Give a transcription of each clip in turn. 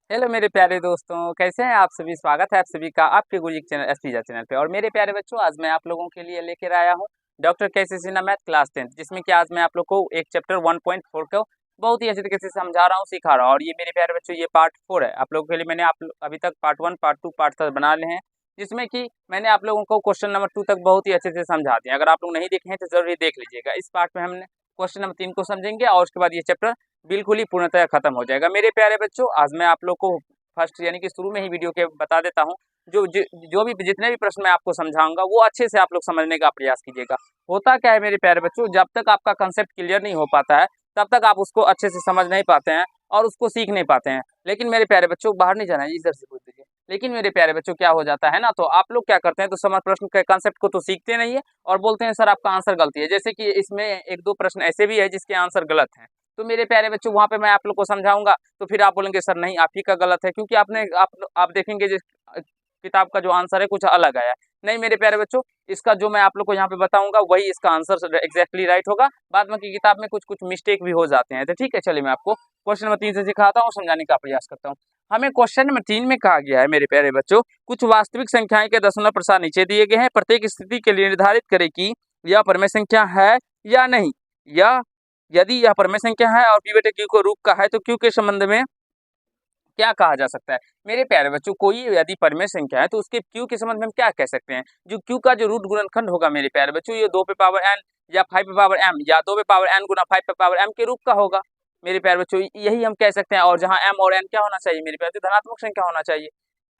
Hello मेरे प्यारे दोस्तों, कैसे हैं आप सभी। स्वागत है आप सभी का आपके गुरुजी चैनल एसपीजा चैनल पे। और मेरे प्यारे बच्चों, आज मैं आप लोगों के लिए लेकर आया हूं डॉक्टर केसी सिन्हा मैथ क्लास 10, जिसमें कि आज मैं आप लोग को एक चैप्टर 1.4 को बहुत ही अच्छे तरीके से समझा रहा हूं, सिखा रहा हूं। और ये मेरे प्यारे बच्चों, ये पार्ट 4 है। आप लोगों के लिए मैंने अभी तक पार्ट 1, पार्ट 2, पार्ट 3 बना लिए हैं, जिसमें कि मैंने आप लोगों को क्वेश्चन नंबर 2 तक बहुत ही अच्छे से समझा दिया। अगर आप लोग नहीं देखे हैं तो जरूर देख लीजिएगा। इस पार्ट में हमने क्वेश्चन नंबर 3 को समझेंगे और उसके बाद ये चैप्टर बिल्कुल ही पूर्णतः खत्म हो जाएगा। मेरे प्यारे बच्चों, आज मैं आप लोग को फर्स्ट यानी कि शुरू में ही वीडियो के बता देता हूँ, जो भी जितने भी प्रश्न मैं आपको समझाऊंगा वो अच्छे से आप लोग समझने का प्रयास कीजिएगा। होता क्या है मेरे प्यारे बच्चों, जब तक आपका कंसेप्ट क्लियर नहीं हो पाता है तब तक आप उसको अच्छे से समझ नहीं पाते हैं और उसको सीख नहीं पाते हैं। लेकिन मेरे प्यारे बच्चों, बाहर नहीं जाना है, इधर से पूछ दीजिए। लेकिन मेरे प्यारे बच्चों, क्या हो जाता है ना, तो आप लोग क्या करते हैं, तो समझ प्रश्न के कंसेप्ट को तो सीखते नहीं है और बोलते हैं सर आपका आंसर गलती है। जैसे कि इसमें एक दो प्रश्न ऐसे भी है जिसके आंसर गलत हैं। तो मेरे प्यारे बच्चों, वहां पे मैं आप लोग को समझाऊंगा तो फिर आप बोलेंगे सर नहीं, आप ही का गलत है, क्योंकि आप देखेंगे जिस किताब का जो आंसर है कुछ अलग आया है। नहीं मेरे प्यारे बच्चों, इसका जो मैं आप लोग को यहाँ पे बताऊंगा वही इसका आंसर एग्जैक्टली राइट होगा। बाद में की किताब में कुछ कुछ मिस्टेक भी हो जाते हैं। तो ठीक है, चलिए मैं आपको क्वेश्चन नंबर 3 से सिखाता हूँ, समझाने का प्रयास करता हूँ। हमें क्वेश्चन नंबर 3 में कहा गया है मेरे प्यारे बच्चों, कुछ वास्तविक संख्याएं के दशमलव प्रसार नीचे दिए गए हैं, प्रत्येक स्थिति के लिए निर्धारित करें कि यह परमेय संख्या है या नहीं। या यदि यह परमेय संख्या है और पी बटे क्यू को रूप का है तो क्यू के संबंध में क्या कहा जा सकता है। मेरे प्यारे बच्चों, कोई यदि परमेय संख्या है तो उसके क्यू के संबंध में हम क्या कह सकते हैं। जो क्यू का जो रूट गुणनखंड होगा मेरे प्यारे बच्चों, ये 2 पे पावर n या 5 पे पावर m या 2 पे पावर n गुना 5 पे पावर m के रूप का होगा। मेरे प्यारे बच्चों, यही हम कह सकते हैं। और जहाँ m और n क्या होना चाहिए मेरे प्यारे, धनात्मक संख्या होना चाहिए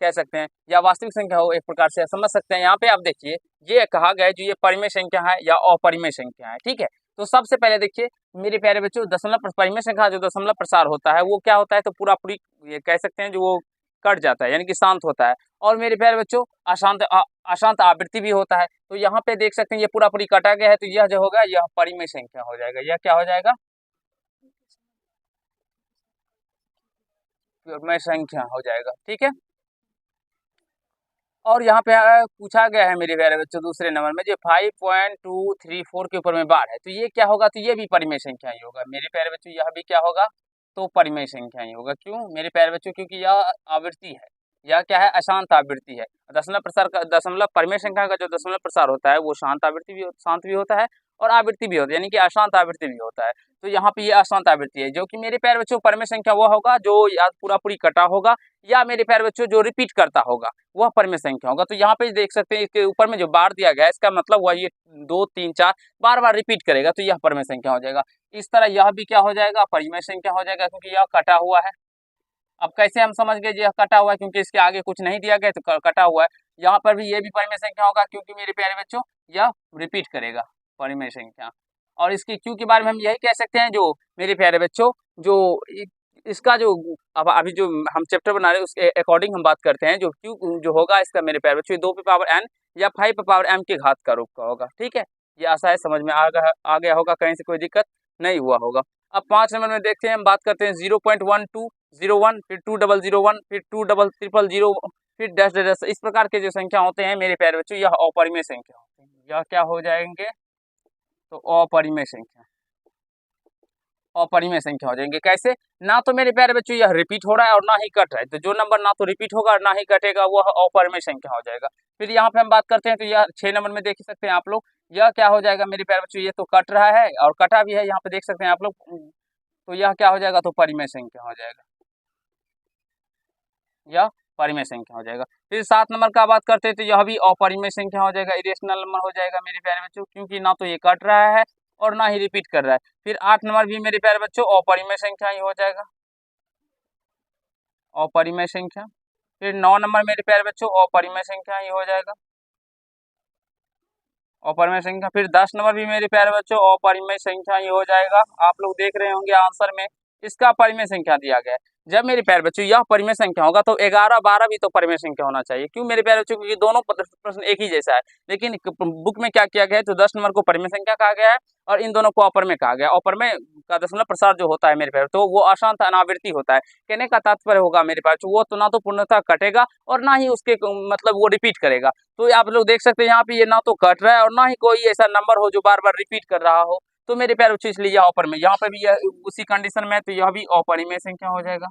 कह सकते हैं, या वास्तविक संख्या हो, एक प्रकार से समझ सकते हैं। यहाँ पे आप देखिए, ये कहा गया है जो ये परिमेय संख्या है या अपरिमेय संख्या है। ठीक है, तो सबसे पहले देखिए मेरे प्यारे बच्चों, दशमलव परिमेय संख्या जो दशमलव प्रसार होता है वो क्या होता है, तो पूरा पूरी ये कह सकते हैं जो वो कट जाता है, यानी कि शांत होता है। और मेरे प्यारे बच्चों, अशांत आवृत्ति भी होता है। तो यहाँ पे देख सकते हैं ये पूरा पूरी कटा गया है, तो यह जो होगा यह परिमेय संख्या हो जाएगा। यह क्या हो जाएगा, परिमेय संख्या हो जाएगा। ठीक है, और यहाँ पे पूछा गया है मेरे प्यारे बच्चों दूसरे नंबर में, जो 5.234 के ऊपर में बार है, तो ये क्या होगा, तो ये भी परिमेय संख्या ही होगा मेरे प्यारे बच्चों। यह भी क्या होगा, तो परिमेय संख्या ही होगा। क्यों मेरे प्यारे बच्चों, क्योंकि यह आवृत्ति है, यह क्या है, अशांत आवृत्ति है। दशमलव परिमेय संख्या का जो दशमलव प्रसार होता है वो शांत भी होता है और आवृत्ति भी होता है, यानी कि अशांत आवृत्ति भी होता है। तो यहाँ पे ये अशांत आवृत्ति है, जो कि मेरे प्यारे बच्चों परिमेय संख्या वो होगा जो या पूरा पूरी कटा होगा, या मेरे प्यारे बच्चों जो रिपीट करता होगा वह परिमेय संख्या होगा। तो यहाँ पे देख सकते हैं इसके ऊपर में जो बार दिया गया है, इसका मतलब वह ये 2, 3, 4 बार बार रिपीट करेगा, तो यह परिमेय संख्या हो जाएगा। इस तरह यह भी क्या हो जाएगा, परिमेय संख्या हो जाएगा, क्योंकि यह कटा हुआ है। अब कैसे हम समझ गए यह कटा हुआ है, क्योंकि इसके आगे कुछ नहीं दिया गया तो कटा हुआ है। यहाँ पर भी ये भी परिमेय संख्या होगा, क्योंकि मेरे प्यारे बच्चों यह रिपीट करेगा, परिमेय संख्या। और इसकी क्यू के बारे में हम यही कह सकते हैं, जो मेरे प्यारे बच्चों, जो इसका जो अब अभी जो हम चैप्टर बना रहे हैं उसके अकॉर्डिंग हम बात करते हैं। जो क्यू जो होगा इसका मेरे प्यारे बच्चों, 2 पे पावर n या 5 पे पावर m के घात का रूप का होगा। ठीक है, ये आशा है समझ में आ गया होगा, कहीं से कोई दिक्कत नहीं हुआ होगा। अब 5 नंबर में देखते हैं, हम बात करते हैं 0.1201, फिर 2001, फिर 2300, फिर डैश डैश डैश। इस प्रकार के जो संख्या होते हैं मेरे प्यारे बच्चों, यह अपरिमेय संख्या होते हैं। यह क्या हो जाएंगे, तो अपरिमेय संख्या, अपरिमेय संख्या हो जाएंगे। कैसे, ना तो मेरे प्यारे बच्चों यह रिपीट हो रहा है और ना ही कट रहा है, तो जो नंबर ना तो रिपीट होगा और ना ही कटेगा वह अपरिमेय संख्या हो जाएगा। फिर यहाँ पे हम बात करते हैं, तो यह 6 नंबर में देख सकते हैं आप लोग, यह क्या हो जाएगा मेरे प्यारे बच्चों, ये तो कट रहा है और कटा भी है, यहाँ पे देख सकते हैं आप लोग। तो यह क्या हो जाएगा, तो परिमेय संख्या हो जाएगा, यह परिमेय संख्या हो जाएगा। फिर 7 नंबर का बात करते हैं, तो यह भी अपरिमेय संख्या हो जाएगा, इरेशनल नंबर हो जाएगा मेरे प्यारे बच्चों, क्योंकि ना तो ये कट रहा है और ना ही रिपीट कर रहा है। फिर 8 नंबर भी मेरे प्यारे बच्चों अपरिमेय संख्या ही हो जाएगा, अपरिमेय संख्या। फिर 9 नंबर मेरे प्यारे बच्चों अपरिमेय संख्या ही हो जाएगा, अपरिमेय संख्या। फिर 10 नंबर भी मेरे प्यारे बच्चों अपरिमेय संख्या ही हो जाएगा। आप लोग देख रहे होंगे आंसर में इसका परिमेय संख्या दिया गया है। जब मेरे प्यारे बच्चों यह परिमेय संख्या होगा तो 11, 12 भी तो परिमेय संख्या होना चाहिए। क्यों मेरे प्यारे बच्चों, क्योंकि दोनों प्रश्न एक ही जैसा है, लेकिन बुक में क्या किया गया है, तो 10 नंबर को परिमेय संख्या कहा गया है और इन दोनों को अपरमेय कहा गया है। अपरमेय का दशमलव प्रसार जो होता है मेरे प्यारे, तो वो अशांत अनावृत्ति होता है। कहने का तात्पर्य होगा मेरे पास, वो तो ना तो पूर्णतः कटेगा और ना ही उसके मतलब वो रिपीट करेगा। तो आप लोग देख सकते हैं यहाँ पे ये ना तो कट रहा है और ना ही कोई ऐसा नंबर हो जो बार बार रिपीट कर रहा हो। तो मेरे प्यारे बच्चों इसलिए यह अपरिमेय, यहाँ पे भी यह उसी कंडीशन में है, तो यह भी अपरिमेय संख्या हो जाएगा।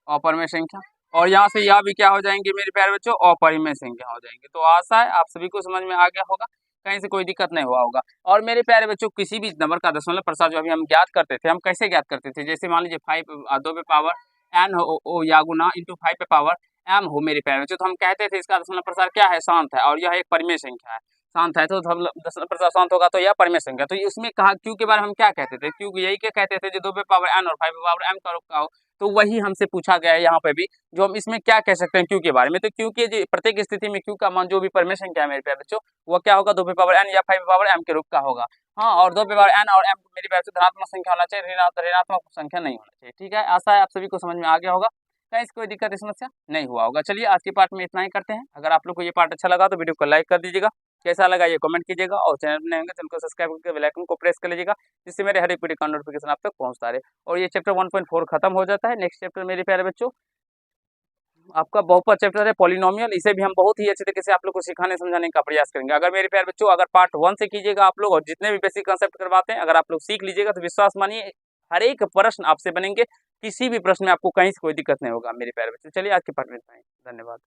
अपरिमेय संख्या, और यहाँ से यह भी क्या हो जाएंगे मेरे प्यारे बच्चों, अपरिमेय संख्या हो जाएंगे। तो आशा है आप सभी को समझ में आ गया होगा, कहीं से कोई दिक्कत नहीं हुआ होगा। और मेरे प्यारे बच्चों किसी भी नंबर का दशमलव प्रसार जो अभी हम ज्ञात करते थे, हम कैसे ज्ञात करते थे, जैसे मान लीजिए 5 2 पे पावर n हो या गुना इंटू 5 पे पावर m हो मेरे प्यारे बच्चों, तो हम कहते थे इसका दशमलव प्रसार क्या है, शांत है, और यह एक परिमेय संख्या है। शांत है तो दशमलव प्रसार शांत होगा, तो यह परिमेय संख्या। तो इसमें कहा क्यू के बारे में हम क्या कहते थे, क्यू यही क्या कहते थे जो 2 पे पावर n और 5 पे पावर m का रूप का हो। तो वही हमसे पूछा गया है यहाँ पे भी, जो हम इसमें क्या कह सकते हैं क्यू के बारे में। तो क्यू के प्रत्येक स्थिति में क्यू का मान जो भी परिमेय संख्या है मेरे प्यारे बच्चों, वो क्या होगा, 2 पे पावर n या 5 पे पावर m के रूप का होगा। हाँ, और 2 पे पावर n और m मेरे प्यारे बच्चों धनात्मक संख्या होना चाहिए, ऋणात्मक संख्या नहीं होना चाहिए। ठीक है, आशा है आप सभी को समझ में आ गया होगा, कहीं कोई दिक्कत समस्या नहीं हुआ होगा। चलिए आज के पार्ट में इतना ही करते हैं। अगर आप लोग को ये पार्ट अच्छा लगा तो वीडियो को लाइक कर दीजिएगा, कैसा लगा ये कमेंट कीजिएगा, और चैनल में नए होंगे चैनल को सब्सक्राइब करके बेल आइकन को प्रेस कर लीजिएगा, जिससे मेरे हर एक वीडियो का नोटिफिकेशन आप तक पहुंचता रहे। और ये चैप्टर 1.4 खत्म हो जाता है। नेक्स्ट चैप्टर मेरे प्यारे बच्चों आपका बहुपद चैप्टर है, पॉलिनोमियल। इसे भी हम बहुत ही अच्छे तरीके से आप लोग को सिखाने समझाने का प्रयास करेंगे। अगर मेरे प्यारे बच्चों अगर पार्ट 1 से कीजिएगा आप लोग, और जितने भी बेसिक कंसेप्ट करवाते हैं अगर आप लोग सीख लीजिएगा, तो विश्वास मानिए हर एक प्रश्न आपसे बनेंगे, किसी भी प्रश्न में आपको कहीं से कोई दिक्कत नहीं होगा मेरे प्यारे बच्चों। चलिए आज के पार्ट में इतना ही, धन्यवाद।